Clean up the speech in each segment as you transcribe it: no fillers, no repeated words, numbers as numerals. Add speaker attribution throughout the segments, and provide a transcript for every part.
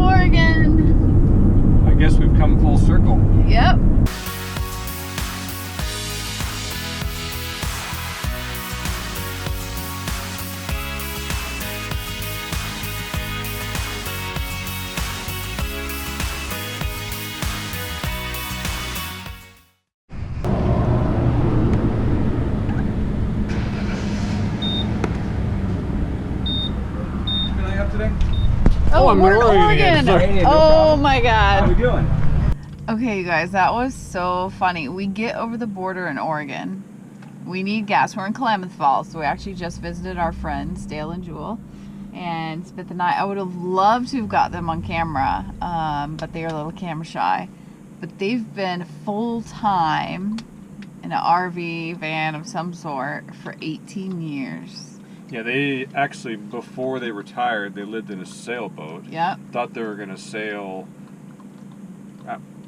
Speaker 1: Oregon.
Speaker 2: I guess we've come full circle.
Speaker 1: Yep.
Speaker 2: Today?
Speaker 1: Oh,
Speaker 2: I'm
Speaker 1: we're
Speaker 2: in
Speaker 1: in
Speaker 2: Oregon
Speaker 1: Oregon.
Speaker 2: again. Hey, no
Speaker 1: Oh
Speaker 2: problem.
Speaker 1: my
Speaker 2: How we
Speaker 1: God.
Speaker 2: doing?
Speaker 1: Okay, you guys, that was so funny. We get over the border in Oregon. We need gas. We're in Klamath Falls, so we actually just visited our friends, Dale and Jewel, and spent the night. I would have loved to have got them on camera, but they are a little camera shy. But they've been full-time in an RV van of some sort for 18 years.
Speaker 2: Yeah, they actually, before they retired, they lived in a sailboat.
Speaker 1: Yep.
Speaker 2: Thought they were going to sail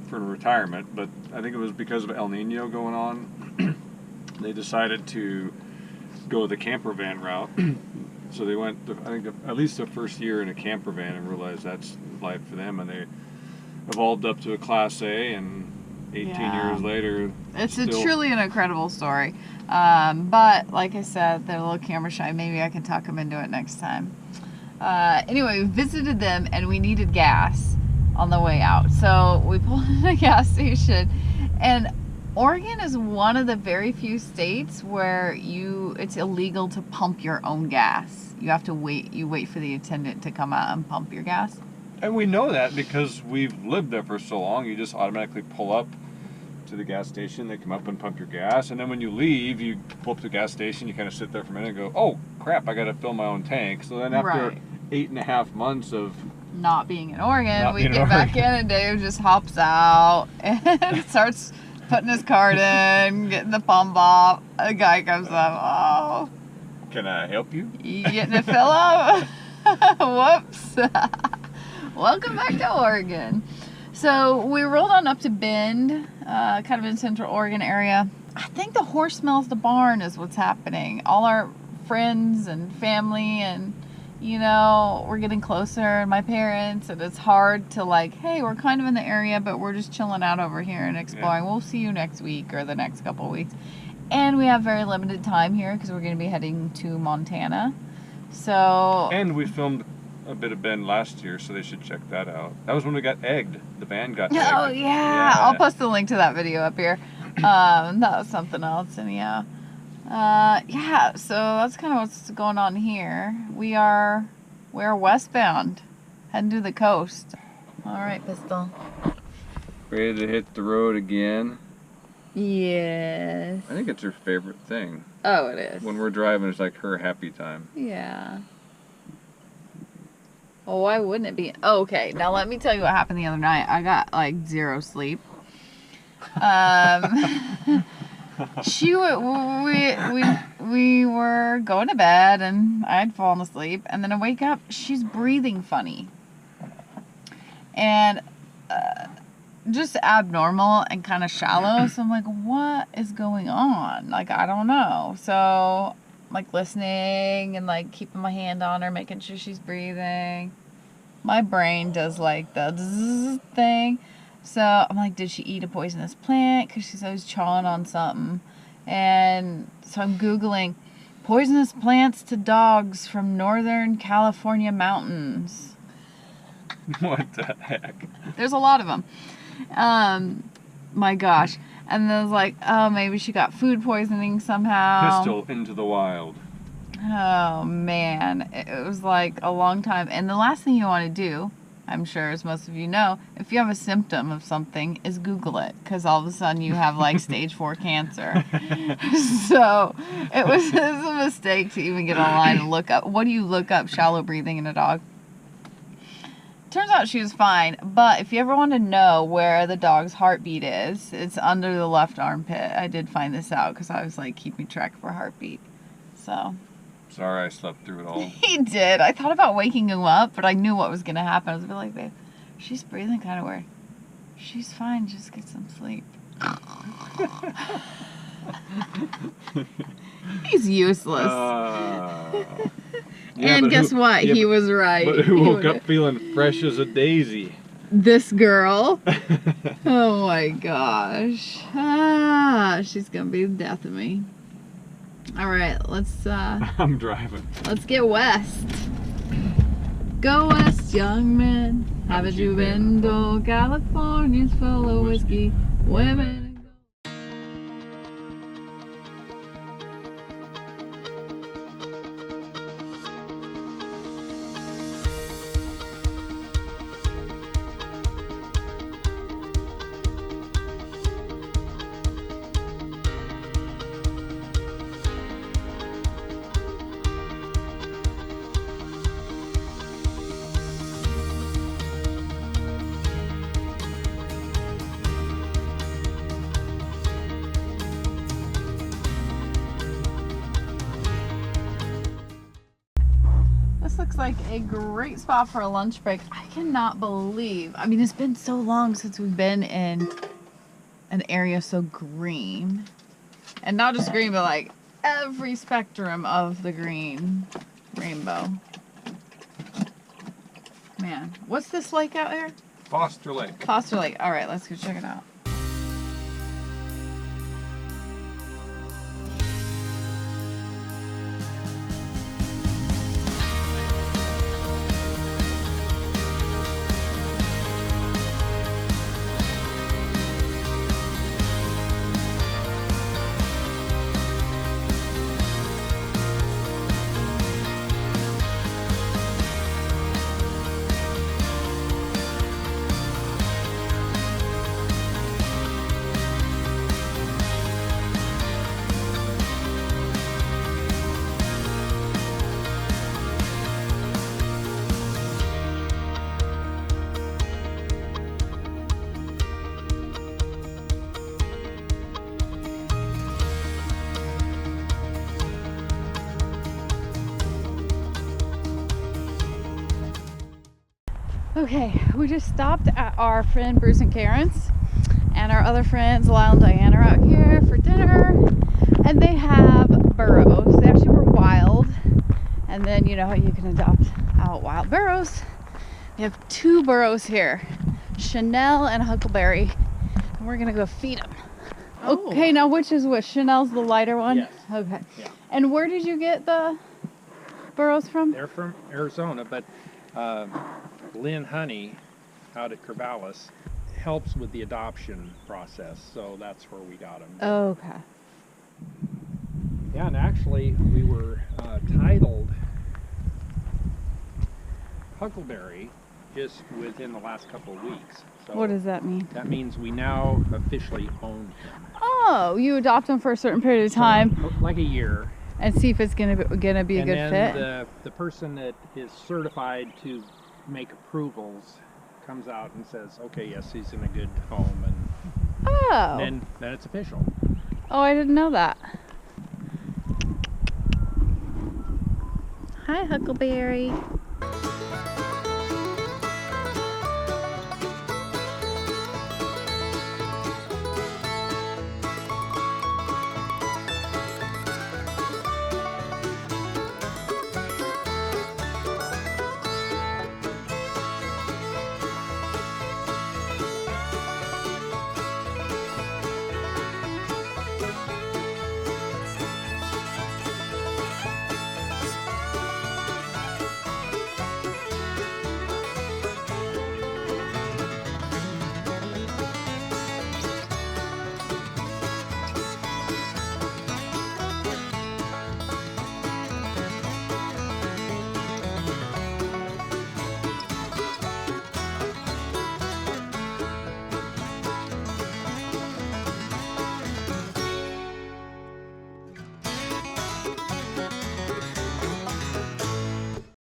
Speaker 2: for retirement, but I think it was because of El Nino going on. They decided to go the camper van route. So they went, I think, at least the first year in a camper van and realized that's life for them. And they evolved up to a Class A, and 18 years later,
Speaker 1: it's truly an incredible story. But like I said, they're a little camera shy. Maybe I can talk them into it next time. Anyway, we visited them and we needed gas on the way out. So we pulled in a gas station, and Oregon is one of the very few states where it's illegal to pump your own gas. You have to wait. You wait for the attendant to come out and pump your gas.
Speaker 2: And we know that because we've lived there for so long. You just automatically pull up to the gas station, they come up and pump your gas, and then when you leave, you pull up to the gas station, you kind of sit there for a minute and go, oh crap, I gotta fill my own tank. So then after 8.5 months of
Speaker 1: not being in Oregon, we get back in and Dave just hops out and starts putting his card in, getting the pump off. A guy comes up, oh,
Speaker 2: can I help you?
Speaker 1: You getting to fill up? Whoops. Welcome back to Oregon. So we rolled on up to Bend, kind of in Central Oregon area. I think the horse smells the barn is what's happening. All our friends and family and, you know, we're getting closer, and my parents, and it's hard to like, hey, we're kind of in the area, but we're just chilling out over here and exploring. Yeah. We'll see you next week or the next couple of weeks. And we have very limited time here because we're going to be heading to Montana. So. And
Speaker 2: we filmed a bit of Bend last year, so they should check that out. That was when we got egged. The band got egged.
Speaker 1: Oh yeah. I'll post the link to that video up here. That was something else, and yeah, so that's kind of what's going on here. We're westbound, heading to the coast. All right, Pistol.
Speaker 2: Ready to hit the road again?
Speaker 1: Yes.
Speaker 2: I think it's her favorite thing.
Speaker 1: Oh, it is.
Speaker 2: When we're driving, it's like her happy time.
Speaker 1: Yeah. Well, why wouldn't it be? Oh, okay, now let me tell you what happened the other night. I got like 0 sleep. We were going to bed and I'd fallen asleep, and then I wake up, she's breathing funny. And just abnormal and kind of shallow. So I'm like, what is going on? Like, I don't know. So like listening and like keeping my hand on her, making sure she's breathing. My brain does like the zzz thing. So I'm like, did she eat a poisonous plant? Because she's always chawing on something. And so I'm Googling poisonous plants to dogs from Northern California mountains.
Speaker 2: What the heck?
Speaker 1: There's a lot of them. My gosh. And then I was like, oh, maybe she got food poisoning somehow.
Speaker 2: Pistol into the wild.
Speaker 1: Oh, man. It was like a long time. And the last thing you want to do, I'm sure, as most of you know, if you have a symptom of something, is Google it. Because all of a sudden you have like stage 4 cancer. So it was a mistake to even get online and look up. What do you look up? Shallow breathing in a dog. Turns out she was fine, but if you ever want to know where the dog's heartbeat is, it's under the left armpit. I did find this out because I was like keeping track of her heartbeat. So.
Speaker 2: Sorry I slept through it all.
Speaker 1: He did. I thought about waking him up, but I knew what was going to happen. I was like, babe, she's breathing kind of weird. She's fine. Just get some sleep. He's useless.
Speaker 2: Yeah,
Speaker 1: and
Speaker 2: but
Speaker 1: guess
Speaker 2: who-
Speaker 1: what?
Speaker 2: yeah,
Speaker 1: He was right.
Speaker 2: But who
Speaker 1: He
Speaker 2: woke
Speaker 1: would've-
Speaker 2: up feeling fresh as a daisy?
Speaker 1: This girl. Oh my gosh. Ah, she's gonna be the death of me. All right, let's
Speaker 2: I'm driving.
Speaker 1: get west. Go west, young man. Haven't you been to California's full of whiskey, women? This looks like a great spot for a lunch break. I cannot believe, I mean, it's been so long since we've been in an area so green. And not just green, but like every spectrum of the green rainbow. Man, what's this lake out here?
Speaker 2: Foster Lake.
Speaker 1: Foster Lake. All right, let's go check it out. Okay, we just stopped at our friend Bruce and Karen's, and our other friends Lyle and Diane are out here for dinner, and they have burros. They actually were wild, and then you know how you can adopt out wild burros. We have 2 burros here, Chanel and Huckleberry, and we're gonna go feed them.
Speaker 2: Oh.
Speaker 1: Okay, now which is which? Chanel's the lighter one?
Speaker 3: Yes.
Speaker 1: Okay.
Speaker 3: Yeah.
Speaker 1: And where did you get the burros from?
Speaker 3: They're from Arizona, but Lynn Honey out at Corvallis helps with the adoption process, so that's where we got them.
Speaker 1: Okay.
Speaker 3: Yeah, and actually we were titled Huckleberry just within the last couple of weeks. So
Speaker 1: What does that mean?
Speaker 3: that means we now officially own him.
Speaker 1: Oh, you adopt them for a certain period of time
Speaker 3: So, like a year.
Speaker 1: and see if it's gonna be a
Speaker 3: And
Speaker 1: good
Speaker 3: then
Speaker 1: fit.
Speaker 3: the person that is certified to make approvals comes out and says, okay, yes, he's in a good home, and
Speaker 1: Oh.
Speaker 3: then it's official.
Speaker 1: Oh, I didn't know that. Hi, Huckleberry.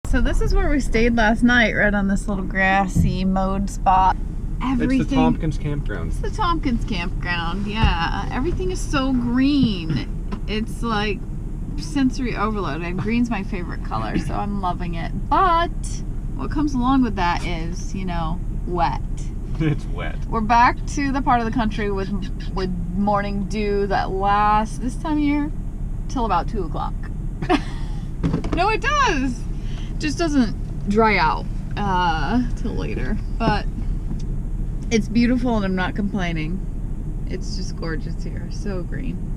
Speaker 1: So this is where we stayed last night, right on this little grassy mowed spot. Everything.
Speaker 2: It's the Tompkins Campground.
Speaker 1: It's the Tompkins campground, yeah. Everything is so green. It's like sensory overload, and green's my favorite color, so I'm loving it. But what comes along with that is, you know, wet.
Speaker 2: It's wet.
Speaker 1: We're back to the part of the country with morning dew that lasts this time of year till about 2 o'clock. No, it does. just doesn't dry out till later. But it's beautiful and I'm not complaining. It's just gorgeous here. So green.